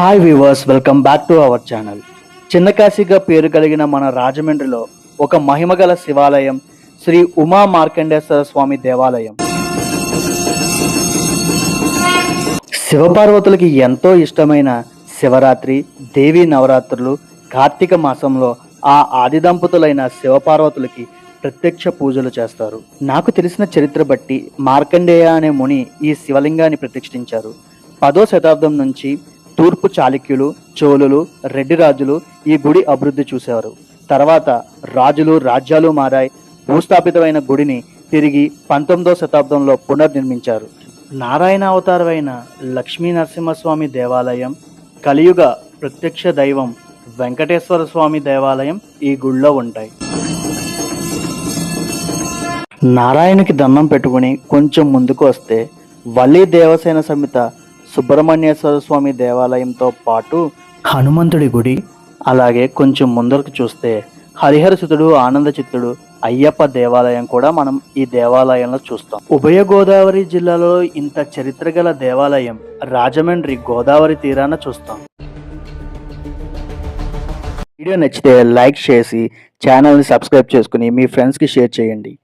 Hi viewers, welcome back to our channel. చిన్న కాశీగా పేరు కలిగిన మన రాజమండ్రిలో ఒక మహిమగల శివాలయం శ్రీ ఉమా మార్కండేశ్వర స్వామి దేవాలయం. శివపార్వతులకి ఎంతో ఇష్టమైన శివరాత్రి, దేవీ నవరాత్రులు, కార్తీక మాసంలో ఆ ఆది దంపతులైన శివపార్వతులకి ప్రత్యక్ష పూజలు చేస్తారు. నాకు తెలిసిన చరిత్ర బట్టి మార్కండేయ అనే ముని ఈ శివలింగాన్ని ప్రతిష్ఠించారు. 10వ శతాబ్దం నుంచి తూర్పు చాళుక్యులు, చోళులు, రెడ్డి రాజులు ఈ గుడి అభివృద్ధి చూసేవారు. తర్వాత రాజులు, రాజ్యాలు మారాయి. భూస్థాపితమైన గుడిని తిరిగి 19వ శతాబ్దంలో పునర్నిర్మించారు. నారాయణ అవతారమైన లక్ష్మీ నరసింహస్వామి దేవాలయం, కలియుగ ప్రత్యక్ష దైవం వెంకటేశ్వర స్వామి దేవాలయం ఈ గుడిలో ఉంటాయి. నారాయణకి దండం పెట్టుకుని కొంచెం ముందుకు వస్తే వల్లి దేవసేన సమిత సుబ్రహ్మణ్యేశ్వర స్వామి దేవాలయంతో పాటు హనుమంతుడి గుడి, అలాగే కొంచెం ముందరకు చూస్తే హరిహరసుతుడు, ఆనందచిత్తుడు, అయ్యప్ప దేవాలయం కూడా మనం ఈ దేవాలయంలో చూస్తాం. ఉభయ గోదావరి జిల్లాలో ఇంత చరిత్ర గల దేవాలయం రాజమండ్రి గోదావరి తీరాన చూస్తాం. వీడియో నచ్చితే లైక్ చేసి ఛానల్ని సబ్స్క్రైబ్ చేసుకుని మీ ఫ్రెండ్స్కి షేర్ చేయండి.